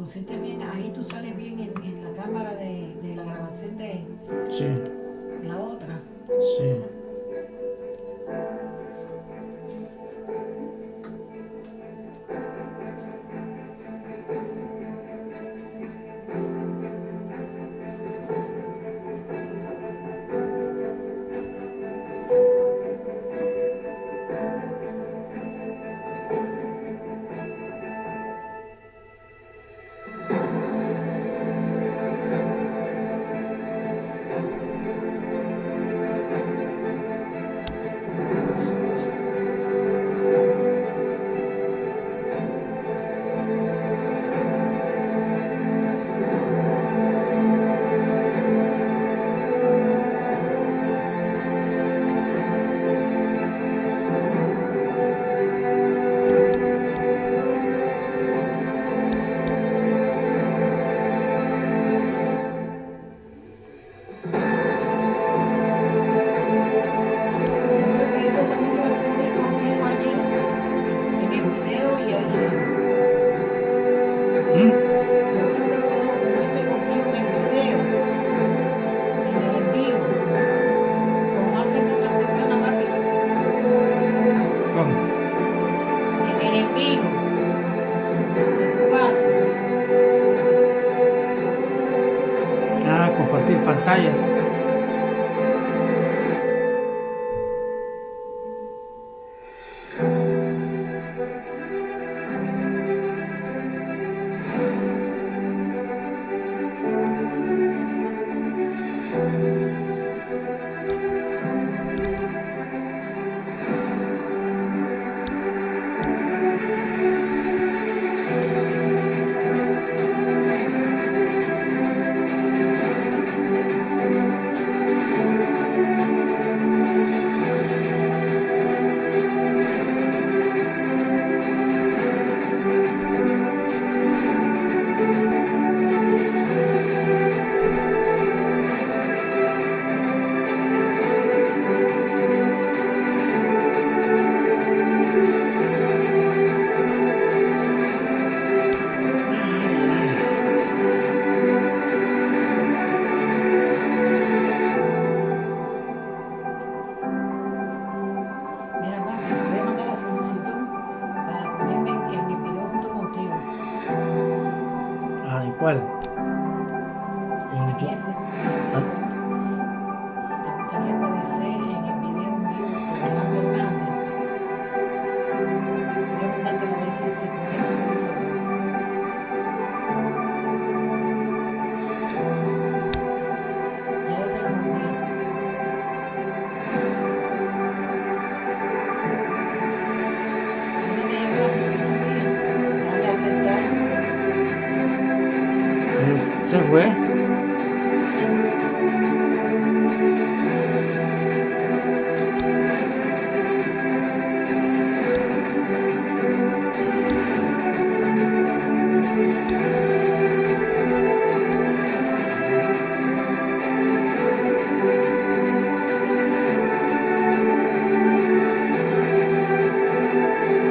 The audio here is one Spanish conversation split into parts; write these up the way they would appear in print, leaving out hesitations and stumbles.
pusiste bien, ahí tú sales bien en la cámara de la grabación de Sí, la otra. sí. Yo creo que esto también lo aprendí contigo allí, en el video y allí. ¿Mm? Yo creo que puedo unirme contigo en el video, en el en vivo, como hacen otras personas rápido, ¿Cómo? en el en vivo que tú haces. Ah, compartir pantalla. Mira, Juan, te voy a mandar la solicitud para ponerme en el video junto contigo. Ah, ¿y cuál? En En YouTube. ese. Ah, ¿Te gustaría aparecer en el video en vivo con Orlando Hernández? Voy a mandarte la vez ese ya yo te lo envié. ¿Dónde te llegó la solicitud mía? Dale a aceptar. se fue.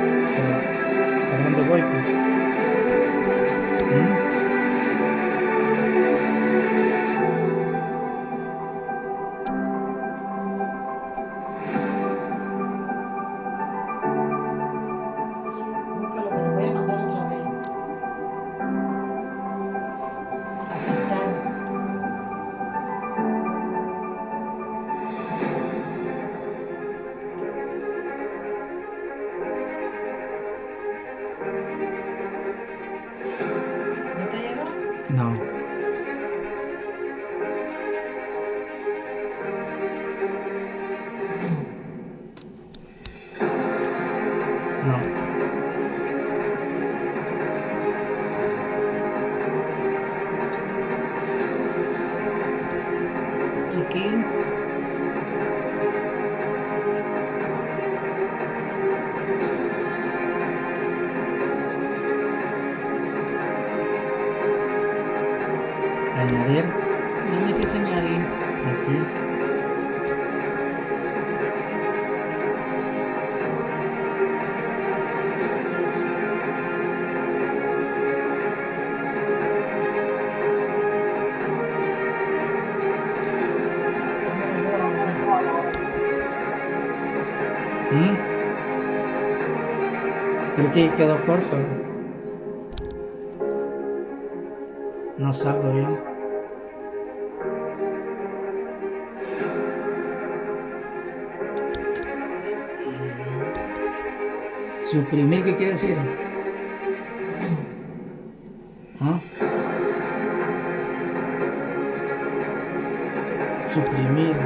¿A dónde voy, pues? ¿Mm? Búscalo que lo voy a mandar otra vez. Aceptar. ¿No te llegó? No. No. Aquí. Añadir. ¿Dónde te señalé? Aquí. ¿Mm? Creo que quedó corto. No salgo bien. Suprimir, ¿qué quiere decir? ¿Ah? Suprimir.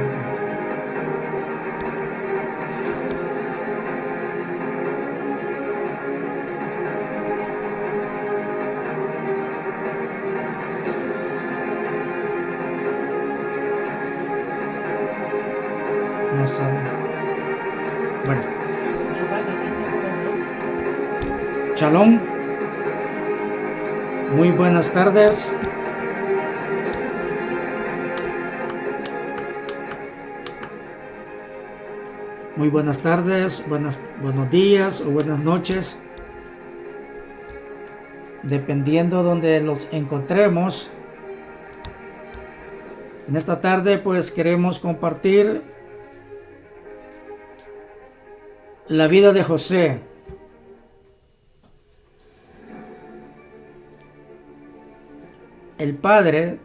No sale. Bueno, Igual que aquí te puedo ver. Shalom. Muy buenas tardes. Muy buenas tardes, buenos días o buenas noches, dependiendo donde nos encontremos. En esta tarde pues queremos compartir la vida de José. El padre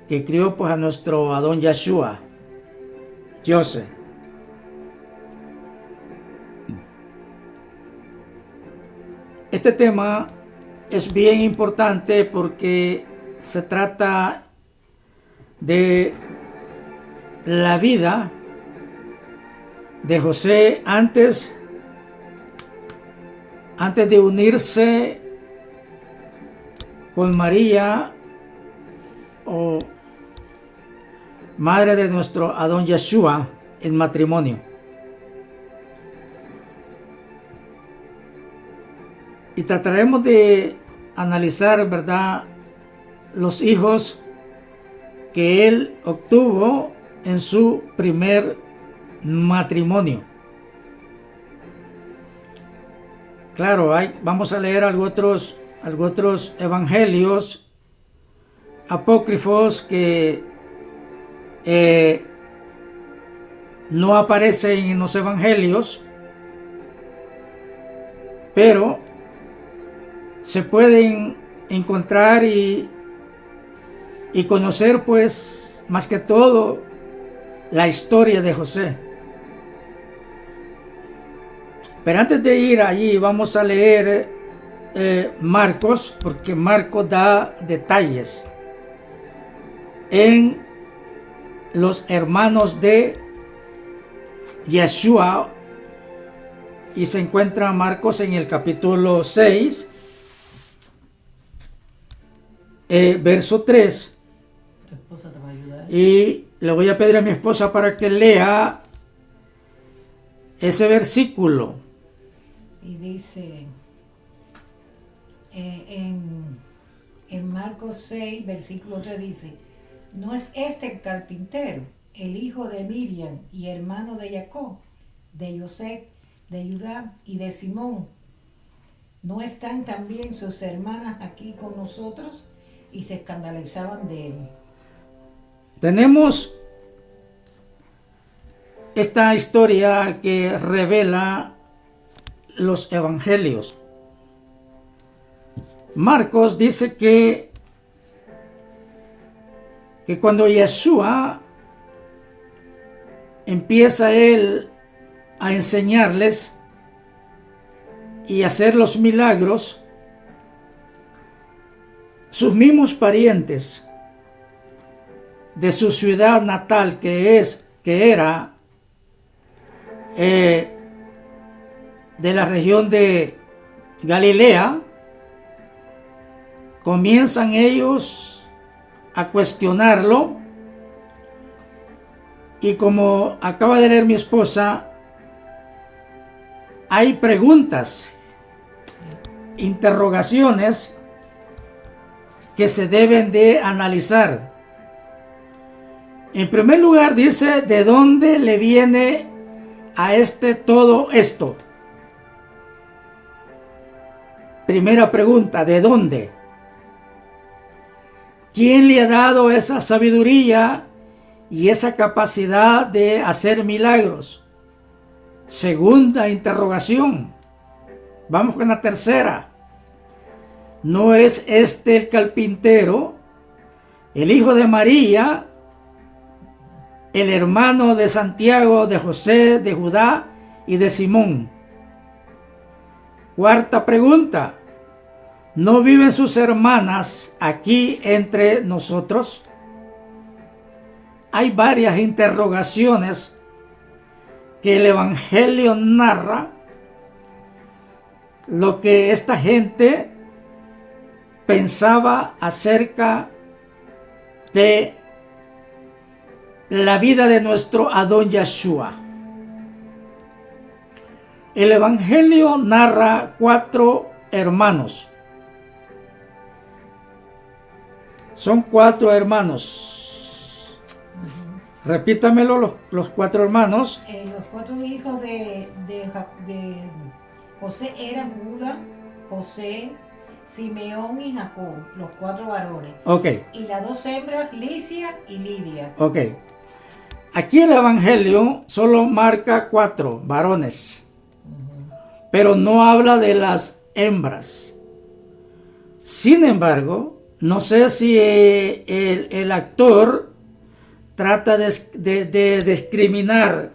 que crió pues a nuestro Adón Yeshua, José. Este tema es bien importante porque se trata de la vida de José antes de unirse con María, o madre de nuestro Adón Yeshua, en matrimonio. Y trataremos de analizar, ¿verdad?, los hijos que él obtuvo en su primer matrimonio. Claro, vamos a leer algo otros evangelios apócrifos que no aparecen en los evangelios, pero se pueden encontrar y conocer pues más que todo la historia de José. Pero antes de ir allí vamos a leer Marcos, porque Marcos da detalles en los hermanos de Yeshua, y se encuentra Marcos en el capítulo 6, verso 3. Tu esposa te va a ayudar. Y le voy a pedir a mi esposa para que lea ese versículo. Y dice en Marcos 6, versículo 3 dice: ¿no es este el carpintero, el hijo de Miriam y hermano de Jacob, de José, de Judá y de Simón? ¿No están también sus hermanas aquí con nosotros? Y se escandalizaban de él. Tenemos esta historia que revela los evangelios. Marcos dice que cuando Yeshua empieza él a enseñarles y hacer los milagros, sus mismos parientes de su ciudad natal, que era de la región de Galilea, comienzan ellos a cuestionarlo, y como acaba de leer mi esposa, hay preguntas, interrogaciones que se deben de analizar. En primer lugar dice, ¿de dónde le viene a todo esto? Primera pregunta, ¿de dónde? ¿Quién le ha dado esa sabiduría y esa capacidad de hacer milagros. Segunda interrogación. Vamos con la tercera. ¿No es este el carpintero, el hijo de María, el hermano de Santiago, de José, de Judá y de Simón? Cuarta pregunta. ¿No viven sus hermanas aquí entre nosotros? Hay varias interrogaciones que el Evangelio narra, lo que esta gente pensaba acerca de la vida de nuestro Adón Yeshua. El Evangelio narra 4 hermanos. Son 4 hermanos. Repítamelo, los 4 hermanos. Los 4 hijos de José eran Judá, José, Simeón y Jacob, los 4 varones. Ok. Y las 2 hembras, Licia y Lidia. Ok. Aquí el Evangelio solo marca 4 varones, pero no habla de las hembras. Sin embargo, no sé si el actor trata de discriminar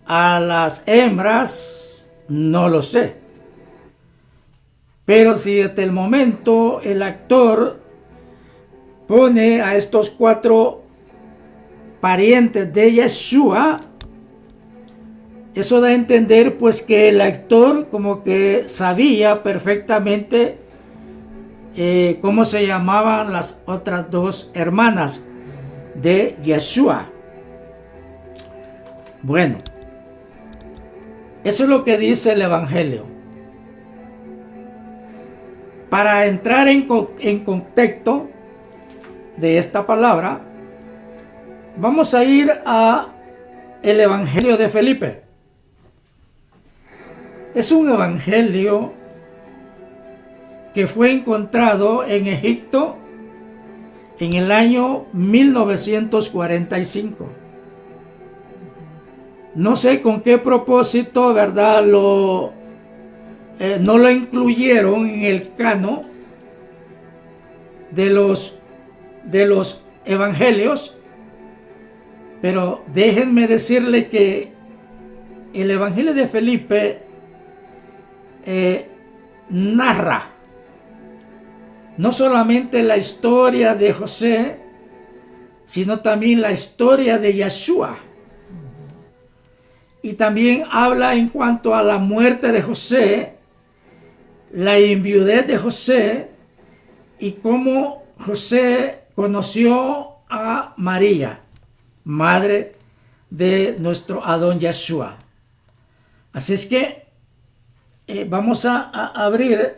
a las hembras, no lo sé. Pero si desde el momento el actor pone a estos 4 parientes de Yeshua, eso da a entender pues que el actor como que sabía perfectamente cómo se llamaban las otras 2 hermanas de Yeshua. Bueno, eso es lo que dice el Evangelio. Para entrar en contexto de esta palabra, vamos a ir a el Evangelio de Felipe. Es un evangelio que fue encontrado en Egipto en el año 1945. No sé con qué propósito, ¿verdad? No lo incluyeron en el canon de los evangelios, pero déjenme decirle que el Evangelio de Felipe narra no solamente la historia de José, sino también la historia de Yeshua. Y también habla en cuanto a la muerte de José, la inviudez de José y cómo José conoció a María, madre de nuestro Adón Yeshua. Así es que vamos a abrir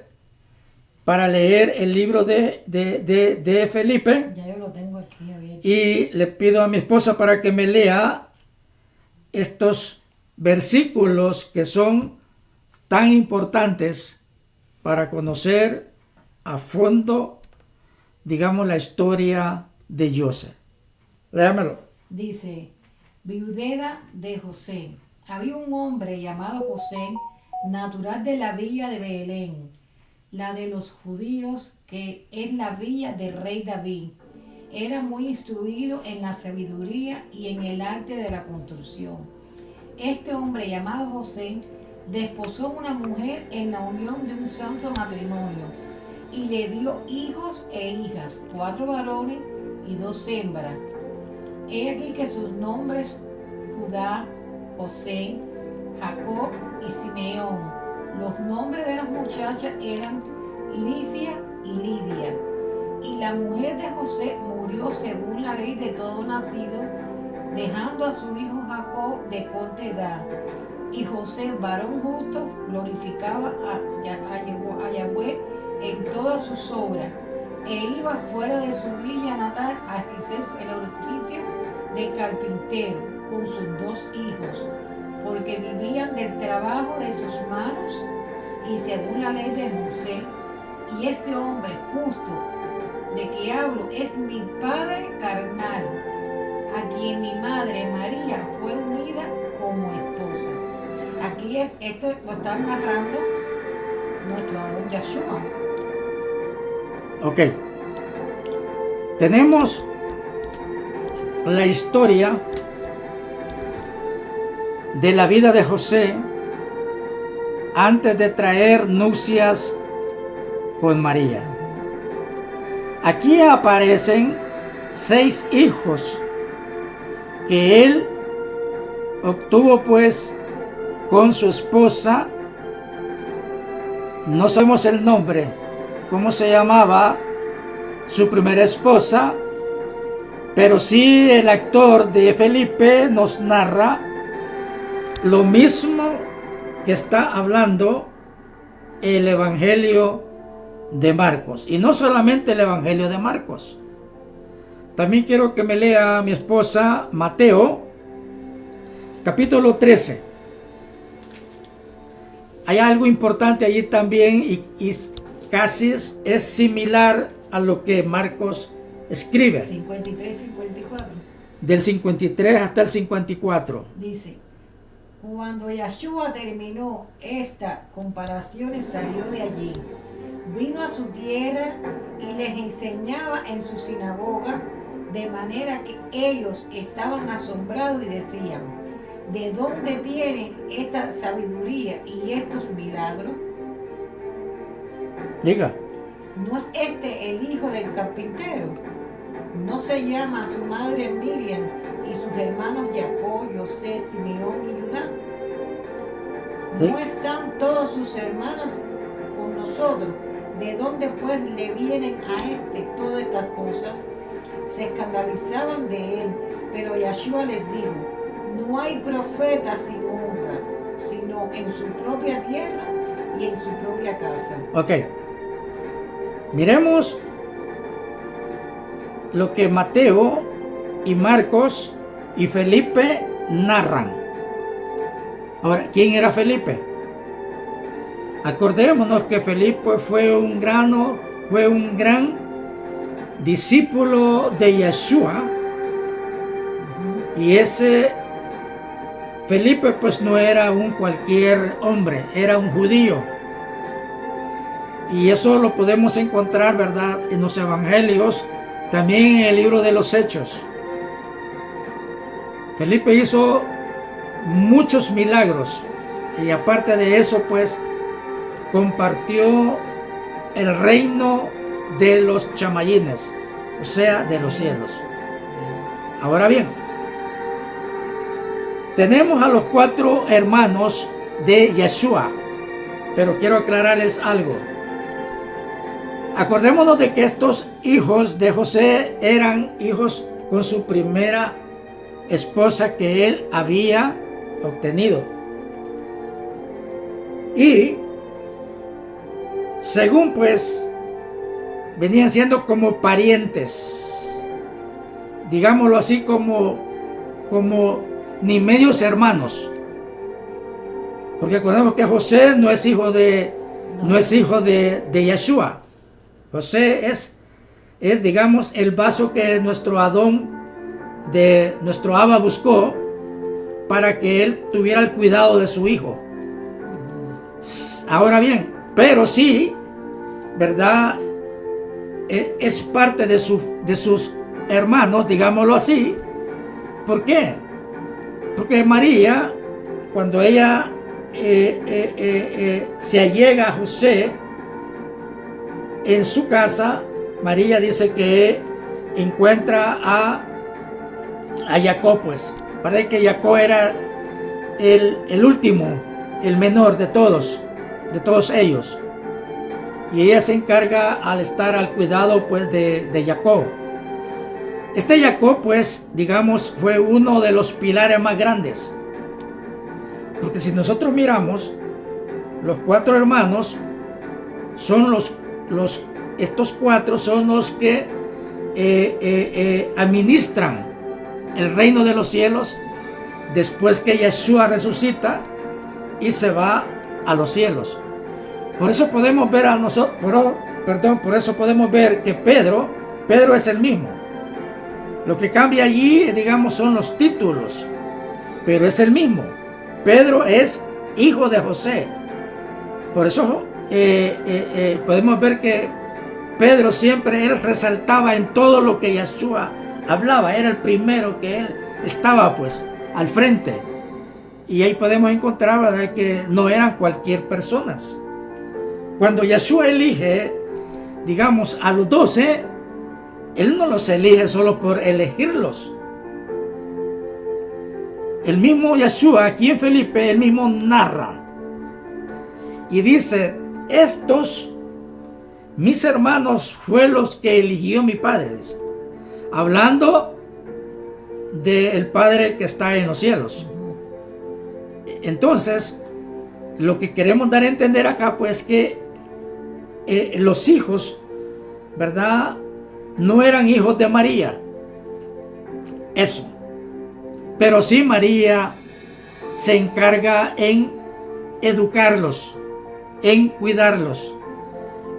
para leer el libro de Felipe. Ya yo lo tengo aquí abierto. Y le pido a mi esposa para que me lea estos versículos que son tan importantes para conocer a fondo, digamos, la historia de José. Léamelo. Dice, viudeda de José. Había un hombre llamado José, natural de la villa de Belén, la de los judíos, que es la villa del rey David. Era muy instruido en la sabiduría y en el arte de la construcción. Este hombre llamado José desposó una mujer en la unión de un santo matrimonio y le dio hijos e hijas, 4 varones y 2 hembras. He aquí que sus nombres: Judá, José, Jacob y Simeón. Los nombres de las muchachas eran Licia y Lidia. Y la mujer de José murió según la ley de todo nacido, dejando a su hijo Jacob de corta edad. Y José, varón justo, glorificaba a Yahweh en todas sus obras, e iba fuera de su villa natal a ejercer el oficio de carpintero con sus 2 hijos, porque vivían del trabajo de sus manos y según la ley de Moisés. Y este hombre justo de que hablo es mi padre carnal, a a quien mi madre María fue unida como esposa. Aquí esto lo está narrando nuestro Adón Yahshua. Ok. Tenemos la historia de la vida de José antes de traer nupcias con María. Aquí aparecen 6 hijos que él obtuvo pues con su esposa. No sabemos el nombre, cómo se llamaba su primera esposa, pero sí el actor de Felipe nos narra lo mismo que está hablando el Evangelio de Marcos. Y no solamente el Evangelio de Marcos. También quiero que me lea mi esposa Mateo, capítulo 13. Hay algo importante allí también y casi es similar a lo que Marcos escribe. 53, 54. Del 53 hasta el 54. Dice: cuando Yahshua terminó esta comparación, salió de allí, vino a su tierra y les enseñaba en su sinagoga, de manera que ellos estaban asombrados y decían: ¿de dónde tienen esta sabiduría y estos milagros? Diga. ¿No es este el hijo del carpintero? ¿No se llama su madre Miriam y sus hermanos Jacob, José, Simeón y Judá? ¿Sí? ¿No están todos sus hermanos con nosotros? ¿De dónde pues le vienen a todas estas cosas? Se escandalizaban de él, pero Yahshua les dijo: no hay profeta sin honra, sino en su propia tierra y en su propia casa. Ok. Miremos lo que Mateo y Marcos y Felipe narran. Ahora, ¿quién era Felipe? Acordémonos que Felipe fue un gran discípulo de Yeshua. Y ese Felipe pues no era un cualquier hombre, era un judío. Y eso lo podemos encontrar, ¿verdad?, en los evangelios, también en el libro de los Hechos. Felipe hizo muchos milagros y aparte de eso pues compartió el reino de los chamayines, o sea, de los cielos. Ahora bien, tenemos a los 4 hermanos de Yeshua, pero quiero aclararles algo. Acordémonos de que estos hijos de José eran hijos con su primera esposa que él había obtenido. Y según pues venían siendo como parientes, digámoslo así, como ni medios hermanos, porque acordemos que José no es hijo de Yeshua. José es digamos el vaso que nuestro Adón de nuestro Abba buscó para que él tuviera el cuidado de su hijo. Ahora bien, pero sí, ¿verdad?, es parte de sus hermanos, digámoslo así. ¿Por qué? Porque María, cuando ella se allega a José en su casa, María dice que encuentra a Jacob, pues parece que Jacob era el último, el menor de todos ellos, y ella se encarga al estar al cuidado pues de Jacob. Este Jacob pues digamos fue uno de los pilares más grandes, porque si nosotros miramos, los 4 hermanos son estos 4 son los que administran el reino de los cielos después que Yeshua resucita y se va a los cielos. Por eso podemos ver por eso podemos ver que Pedro es el mismo. Lo que cambia allí, digamos, son los títulos, pero es el mismo. Pedro es hijo de José. Por eso podemos ver que Pedro siempre él resaltaba en todo lo que Yeshua hablaba. Era el primero que él estaba pues al frente. Y ahí podemos encontrar, ¿verdad?, que no eran cualquier personas. Cuando Yeshua elige, digamos, a los 12, él no los elige solo por elegirlos. El mismo Yeshua aquí en Felipe, él mismo narra y dice: estos mis hermanos fue los que eligió mi Padre, dice, hablando del Padre que está en los cielos. Entonces, lo que queremos dar a entender acá, pues, que los hijos, ¿verdad?, no eran hijos de María. Eso. Pero sí María se encarga en educarlos, en cuidarlos.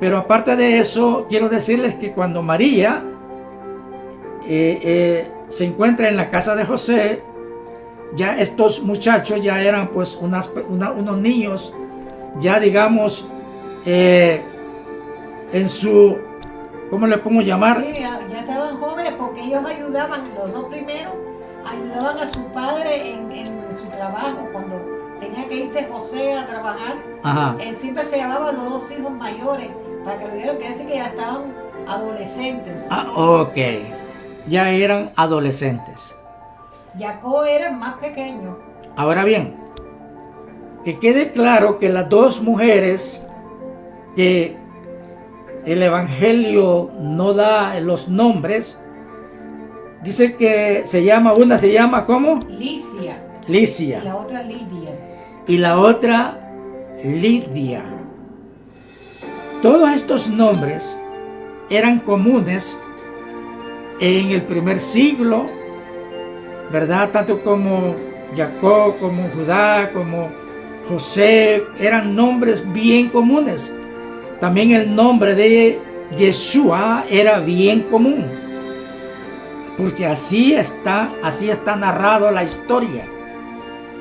Pero aparte de eso, quiero decirles que cuando María se encuentra en la casa de José, ya estos muchachos ya eran pues unos niños, ya digamos, en su, ¿cómo le podemos llamar? Sí, ya estaban jóvenes porque ellos ayudaban, los dos primeros, ayudaban a su padre en su trabajo. Cuando tenía que irse José a trabajar, Ajá. él siempre se llevaba a los dos hijos mayores para que lo vieran, que decir que ya estaban adolescentes. Ah, ok. Ya eran adolescentes. Jacob era el más pequeño. Ahora bien, que quede claro que las dos mujeres que el Evangelio no da los nombres, dice que una se llama ¿cómo? Licia. Licia. Y la otra Lidia. Y la otra Lidia. Todos estos nombres eran comunes en el primer siglo, ¿verdad? Tanto como Jacob, como Judá, como José, eran nombres bien comunes. También el nombre de Yeshua era bien común, porque así está narrado la historia.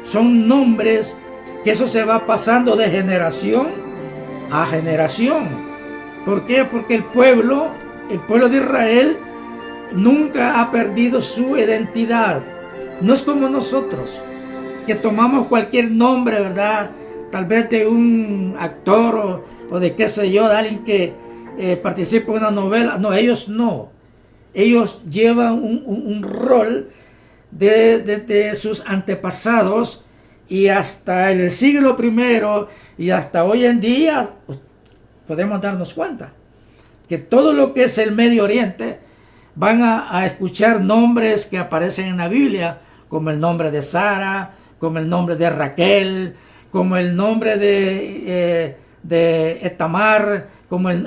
Son nombres que eso se va pasando de generación a generación. ¿Por qué? Porque el pueblo de Israel nunca ha perdido su identidad. No es como nosotros, que tomamos cualquier nombre, ¿verdad? Tal vez de un actor o de qué sé yo, de alguien que participa en una novela. No, ellos no. Ellos llevan un rol de sus antepasados, y hasta el siglo primero y hasta hoy en día pues, podemos darnos cuenta que todo lo que es el Medio Oriente van a escuchar nombres que aparecen en la Biblia, como el nombre de Sara, como el nombre de Raquel, como el nombre de Etamar,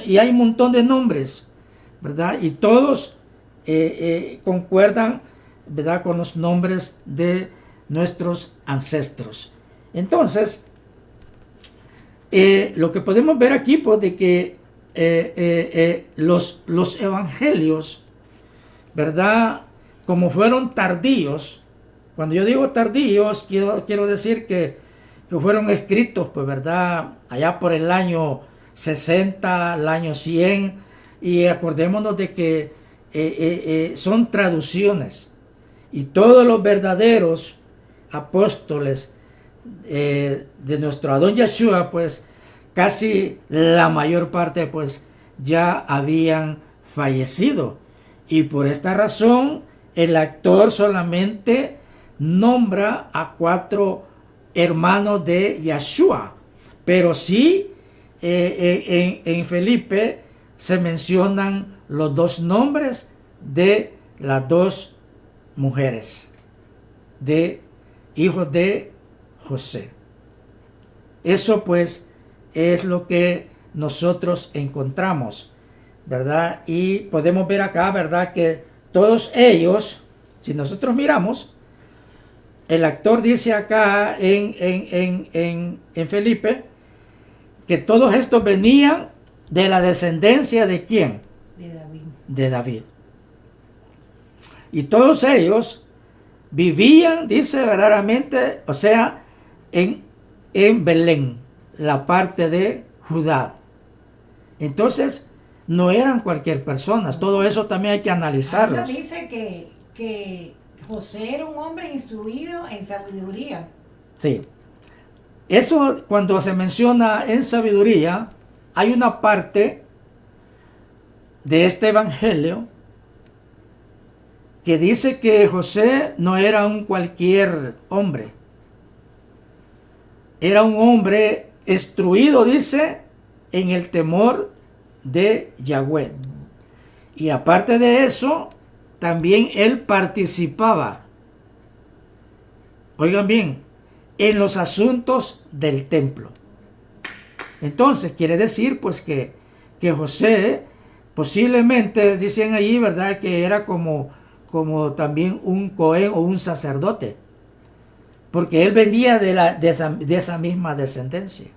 y hay un montón de nombres, ¿verdad? Y todos concuerdan, ¿verdad?, con los nombres de nuestros ancestros. Entonces, lo que podemos ver aquí, pues, de que los evangelios, ¿verdad?, como fueron tardíos. Cuando yo digo tardíos, quiero decir que fueron escritos, pues, ¿verdad?, allá por el año 60, el año 100, y acordémonos de que son traducciones, y todos los verdaderos apóstoles de nuestro Adón Yeshua, pues casi la mayor parte pues ya habían fallecido, y por esta razón el autor solamente nombra a 4 hermanos de Yeshua, pero sí en Felipe se mencionan los 2 nombres de las 2 mujeres, de hijos de José. Eso pues es lo que nosotros encontramos, ¿verdad? Y podemos ver acá, ¿verdad?, que todos ellos, si nosotros miramos, el autor dice acá en Felipe que todos estos venían de la descendencia de ¿quién? De David. De David. Y todos ellos vivían, dice verdaderamente, o sea, en Belén, la parte de Judá. Entonces, no eran cualquier persona. Todo eso también hay que analizarlo. Dice que José era un hombre instruido en sabiduría. Sí. Eso, cuando se menciona en sabiduría, hay una parte de este evangelio que dice que José no era un cualquier hombre. Era un hombre instruido, dice, en el temor de Yahweh. Y aparte de eso, también él participaba, oigan bien, en los asuntos del templo. Entonces, quiere decir pues que José posiblemente, dicen allí, ¿verdad?, que era como también un cohen o un sacerdote, porque él venía de esa misma descendencia.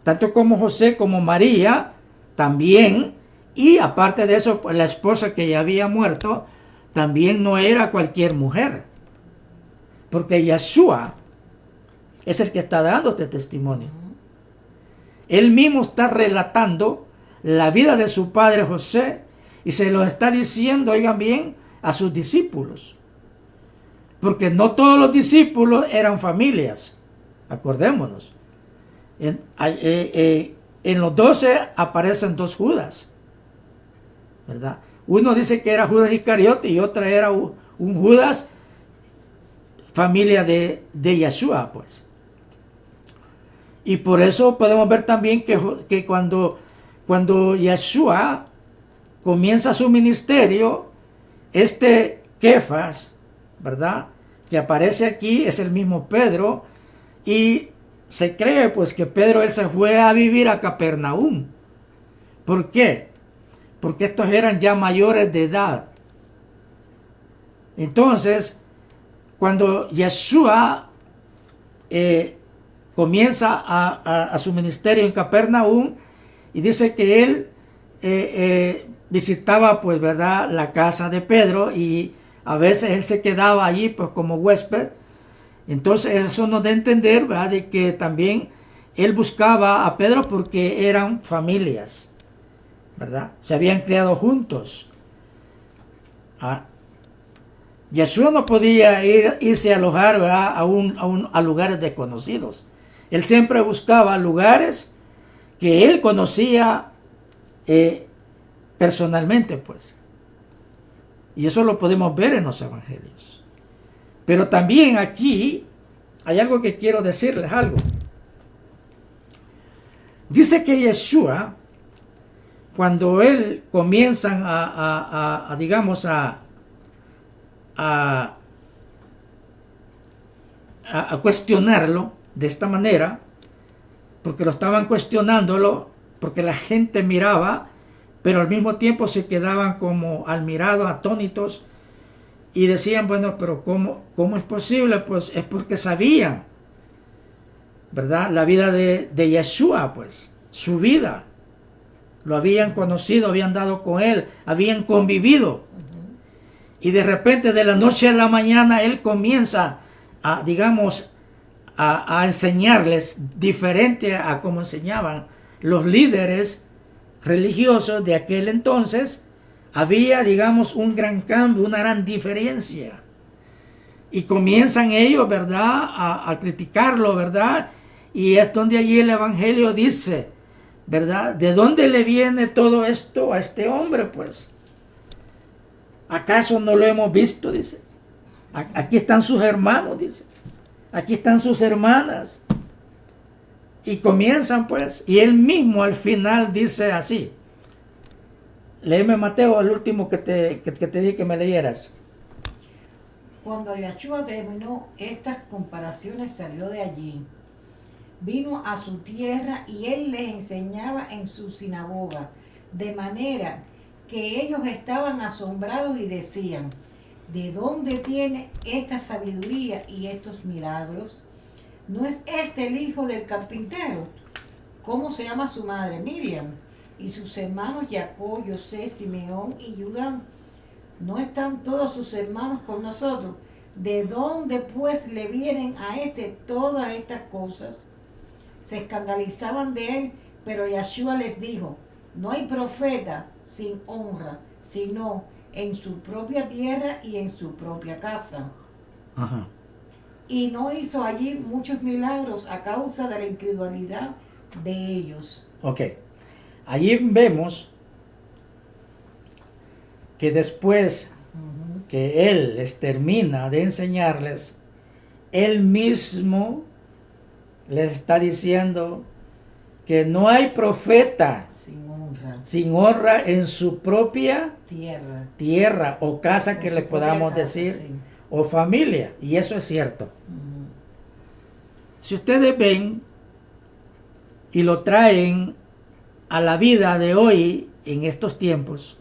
Tanto como José como María también, y aparte de eso, pues la esposa que ya había muerto también no era cualquier mujer, porque Yeshua es el que está dando este testimonio. Él mismo está relatando la vida de su padre José y se lo está diciendo, oigan bien, a sus discípulos, porque no todos los discípulos eran familias, acordémonos. En los 12 aparecen dos Judas, ¿verdad? Uno dice que era Judas Iscariote y otro era un Judas, familia de Yeshua, pues. Y por eso podemos ver también que cuando Yeshua comienza su ministerio, este Kefas, ¿verdad?, que aparece aquí, es el mismo Pedro, y se cree pues que Pedro él se fue a vivir a Capernaum. ¿Por qué? Porque estos eran ya mayores de edad. Entonces, cuando Yeshua comienza a su ministerio en Capernaum, y dice que él visitaba pues, ¿verdad?, la casa de Pedro, y a veces él se quedaba allí pues como huésped. Entonces eso nos da a entender, ¿verdad?, de que también él buscaba a Pedro porque eran familias, ¿verdad? Se habían criado juntos. Yeshua no podía irse a alojar, ¿verdad?, a lugares desconocidos. Él siempre buscaba lugares que él conocía personalmente, pues. Y eso lo podemos ver en los evangelios. Pero también aquí hay algo que quiero decirles algo. Dice que Yeshua, cuando él comienzan digamos, a cuestionarlo de esta manera, porque lo estaban cuestionándolo, porque la gente miraba, pero al mismo tiempo se quedaban como admirados, atónitos, y decían, bueno, pero ¿cómo es posible? Pues es porque sabían, ¿verdad?, la vida de Yeshua, pues, su vida. Lo habían conocido, habían dado con él, habían convivido. Y de repente, de la noche a la mañana, él comienza a enseñarles diferente a como enseñaban los líderes religiosos de aquel entonces. Había, digamos, un gran cambio, una gran diferencia. Y comienzan ellos, ¿verdad?, a criticarlo, ¿verdad? Y es donde allí el Evangelio dice, ¿verdad?, ¿de dónde le viene todo esto a este hombre, pues? ¿Acaso no lo hemos visto? Dice. Aquí están sus hermanos, dice. Aquí están sus hermanas. Y comienzan, pues, y él mismo al final dice así. Léeme, Mateo, el último que te dije que me leyeras. Cuando Yeshua terminó estas comparaciones, salió de allí, vino a su tierra y él les enseñaba en su sinagoga, de manera que ellos estaban asombrados y decían, ¿de dónde tiene esta sabiduría y estos milagros? ¿No es este el hijo del carpintero? ¿Cómo se llama su madre? Miriam. Y sus hermanos Jacob, José, Simeón y Judá. ¿No están todos sus hermanos con nosotros? ¿De dónde pues le vienen a todas estas cosas? Se escandalizaban de él, pero Yeshua les dijo, no hay profeta sin honra, sino en su propia tierra y en su propia casa. Ajá. Y no hizo allí muchos milagros a causa de la incredulidad de ellos. Ok. Allí vemos que después que él les termina de enseñarles, él mismo les está diciendo que no hay profeta sin honra en su propia tierra o casa, que le podamos decir, sí, o familia. Y eso es cierto. Si ustedes ven y lo traen a la vida de hoy, en estos tiempos,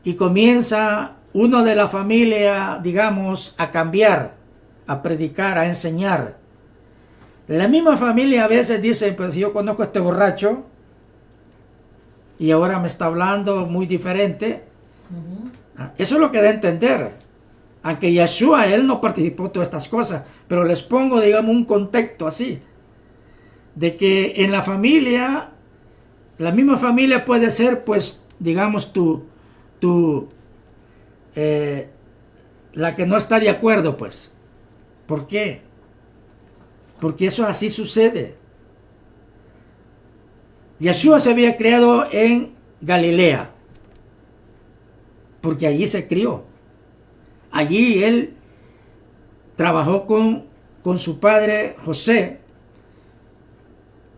y comienza uno de la familia, digamos, a cambiar, a predicar, a enseñar, la misma familia a veces dice, pero si yo conozco a este borracho y ahora me está hablando muy diferente. Eso es lo que da a entender. Aunque Yeshua, él no participó de todas estas cosas, pero les pongo, digamos, un contexto así, de que en la familia, la misma familia puede ser, pues, digamos, la que no está de acuerdo, pues. ¿Por qué? Porque eso así sucede. Yeshua se había criado en Galilea, porque allí se crió. Allí él trabajó con su padre José,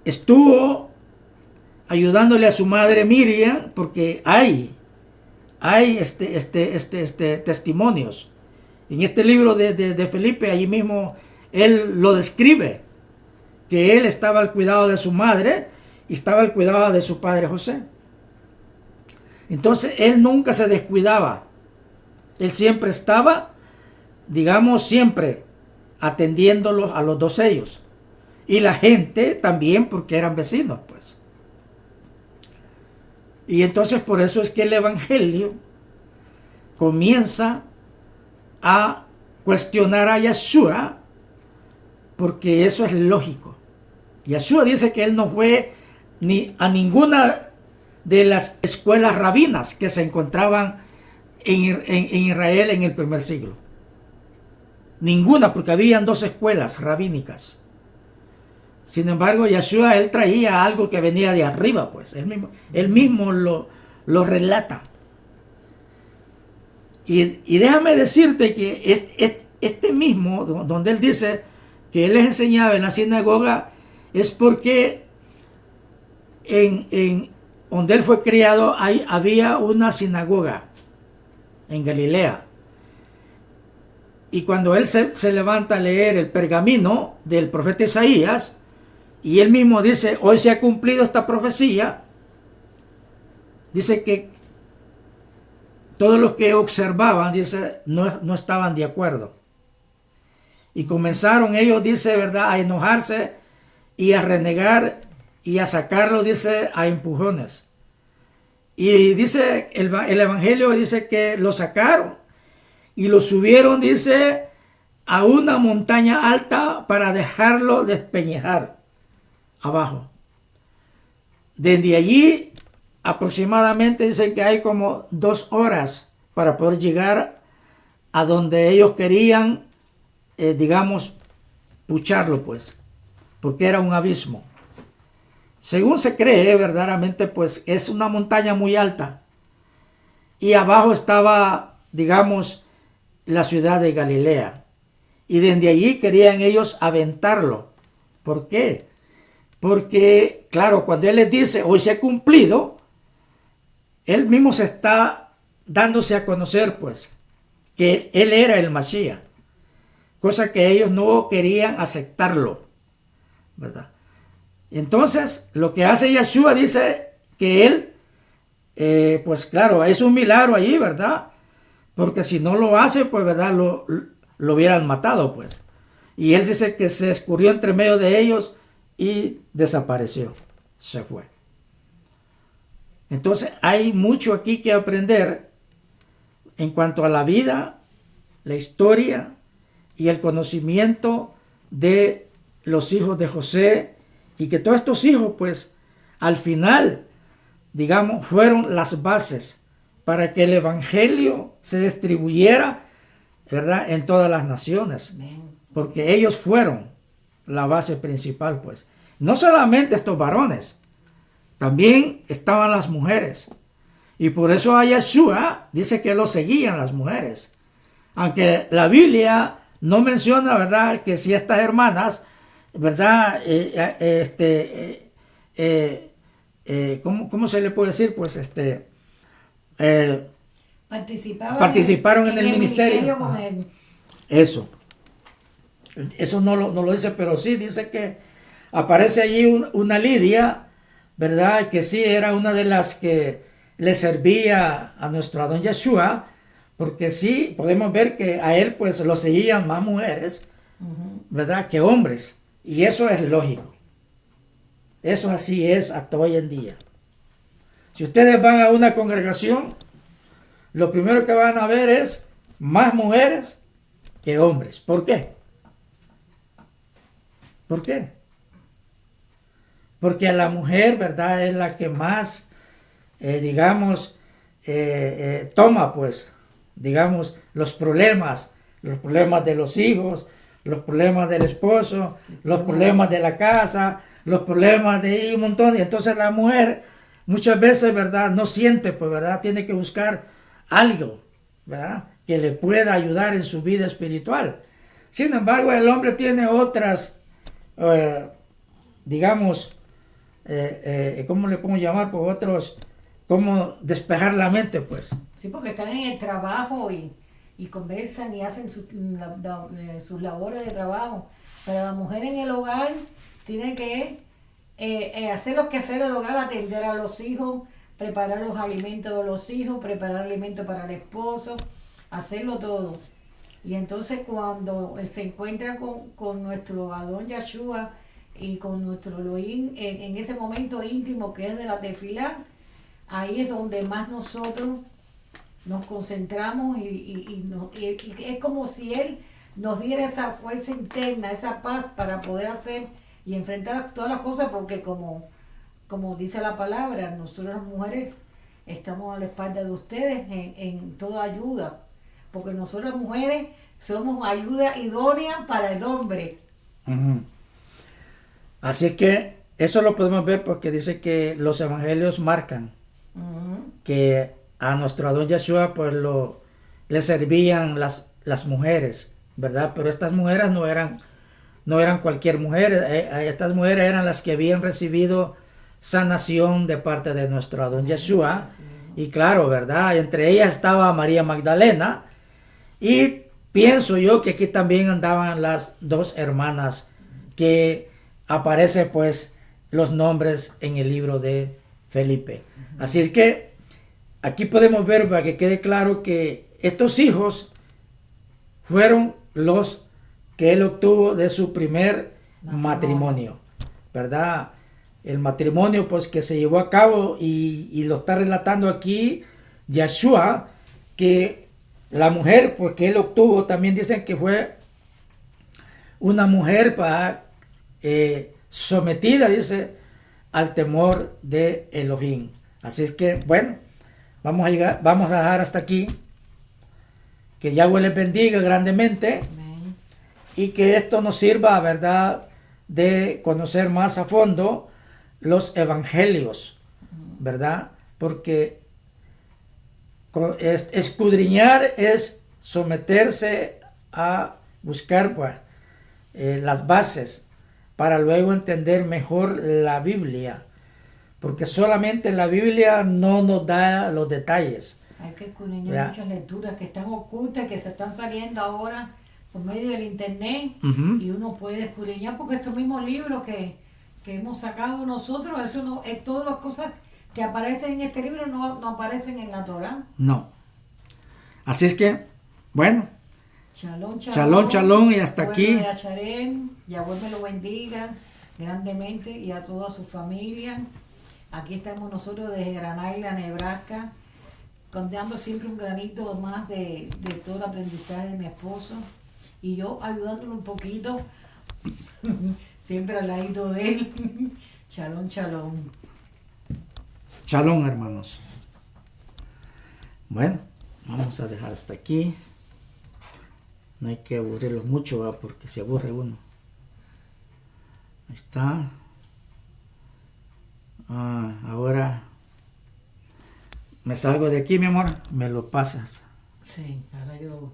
estuvo ayudándole a su madre Miriam, porque hay testimonios. En este libro de Felipe, allí mismo él lo describe, que él estaba al cuidado de su madre y estaba al cuidado de su padre José. Entonces él nunca se descuidaba. Él siempre estaba, digamos, siempre atendiéndolos a los dos ellos. Y la gente también, porque eran vecinos, pues. Y entonces por eso es que el Evangelio comienza a cuestionar a Yeshua, porque eso es lógico. Yeshua dice que él no fue ni a ninguna de las escuelas rabinas que se encontraban en Israel en el primer siglo. Ninguna, porque habían 2 escuelas rabínicas. Sin embargo, Yeshua, él traía algo que venía de arriba, pues. Él mismo lo relata. Y déjame decirte que este mismo, donde él dice que él les enseñaba en la sinagoga, es porque en donde él fue criado había una sinagoga en Galilea. Y cuando él se levanta a leer el pergamino del profeta Isaías, y él mismo dice, hoy se ha cumplido esta profecía, dice que todos los que observaban, dice, no estaban de acuerdo. Y comenzaron ellos, dice, ¿verdad?, a enojarse y a renegar y a sacarlo, dice, a empujones. Y dice, el Evangelio dice que lo sacaron y lo subieron, dice, a una montaña alta para dejarlo despeñejar abajo. Desde allí aproximadamente dicen que hay como 2 horas para poder llegar a donde ellos querían, digamos, pucharlo, pues, porque era un abismo. Según se cree, verdaderamente, pues es una montaña muy alta y abajo estaba, digamos, la ciudad de Galilea, y desde allí querían ellos aventarlo. ¿Por qué? Porque, claro, cuando él les dice, hoy se ha cumplido, él mismo se está dándose a conocer, pues, que él era el Mashiach, cosa que ellos no querían aceptarlo, ¿verdad? Entonces, lo que hace Yeshua dice que él, pues claro, es un milagro allí, ¿verdad? Porque si no lo hace, pues, ¿verdad?, lo hubieran matado, pues. Y él dice que se escurrió entre medio de ellos y desapareció, se fue. Entonces hay mucho aquí que aprender en cuanto a la vida, la historia y el conocimiento de los hijos de José, y que todos estos hijos, pues, al final, digamos, fueron las bases para que el evangelio se distribuyera, ¿verdad?, en todas las naciones, porque ellos fueron la base principal, pues. No solamente estos varones, también estaban las mujeres, y por eso a Yeshua dice que lo seguían las mujeres, aunque la Biblia no menciona, ¿verdad?, que si estas hermanas, ¿verdad?, ¿cómo se le puede decir? Pues participaron en el ministerio con él. Eso no lo dice, pero sí dice que aparece allí una Lidia, ¿verdad?, que sí era una de las que le servía a nuestro Adón Yeshua, porque sí podemos ver que a él pues lo seguían más mujeres, ¿verdad?, que hombres, y eso es lógico. Eso así es hasta hoy en día. Si ustedes van a una congregación, lo primero que van a ver es más mujeres que hombres. ¿Por qué? ¿Por qué? Porque a la mujer, ¿verdad?, es la que más, toma, pues, digamos, los problemas de los hijos, los problemas del esposo, los problemas de la casa, los problemas de un montón. Y entonces la mujer muchas veces, ¿verdad?, no siente, pues, ¿verdad?, tiene que buscar algo, ¿verdad?, que le pueda ayudar en su vida espiritual. Sin embargo, el hombre tiene otras, ¿cómo le podemos llamar? Pues otros, cómo despejar la mente, pues. Sí, porque están en el trabajo y conversan y hacen sus labores de trabajo. Pero la mujer en el hogar tiene que hacer los quehaceres del hogar, atender a los hijos, preparar los alimentos de los hijos, preparar alimentos para el esposo, hacerlo todo. Y entonces cuando se encuentra con nuestro Adón Yeshua y con nuestro Elohim en ese momento íntimo que es de la tefilá, ahí es donde más nosotros nos concentramos y es como si Él nos diera esa fuerza interna, esa paz para poder hacer y enfrentar todas las cosas, porque como dice la palabra, nosotros las mujeres estamos a la espalda de ustedes en toda ayuda, porque nosotros las mujeres somos ayuda idónea para el hombre. Así que eso lo podemos ver porque dice que los evangelios marcan que a nuestro Adón Yeshua pues le servían las mujeres, ¿verdad? Pero estas mujeres no eran cualquier mujer, estas mujeres eran las que habían recibido sanación de parte de nuestro Adón Yeshua. Y claro, ¿verdad?, entre ellas estaba María Magdalena, y pienso yo que aquí también andaban las dos hermanas que aparecen pues los nombres en el libro de Felipe. Así es que aquí podemos ver, para que quede claro, que estos hijos fueron los que él obtuvo de su primer matrimonio, ¿verdad? El matrimonio pues que se llevó a cabo y lo está relatando aquí Yeshua, que la mujer pues que él obtuvo también dicen que fue una mujer sometida, dice, al temor de Elohim. Así es que bueno, vamos a dejar hasta aquí. Que Yahweh les bendiga grandemente. Amén. Y que esto nos sirva, ¿verdad?, de conocer más a fondo los evangelios, ¿verdad? Porque escudriñar es someterse a buscar pues, las bases para luego entender mejor la Biblia, porque solamente la Biblia no nos da los detalles. Hay que escudriñar muchas lecturas que están ocultas, que se están saliendo ahora por medio del internet, y uno puede escudriñar, porque estos mismos libros que hemos sacado nosotros, eso no es, todas las cosas que aparecen en este libro no aparecen en la Torah. No. Así es que, bueno. Shalom, Shalom, shalom, y hasta aquí. Yahweh me lo bendiga grandemente y a toda su familia. Aquí estamos nosotros desde Gran Island, Nebraska, dando siempre un granito más de todo el aprendizaje de mi esposo y yo ayudándolo un poquito, siempre al lado de él. Shalom, shalom. Shalom, hermanos. Bueno, vamos a dejar hasta aquí. No hay que aburrirlos mucho, ¿va? Porque se aburre uno. Ahí está. Ahora me salgo de aquí, mi amor. Me lo pasas. Sí, ahora yo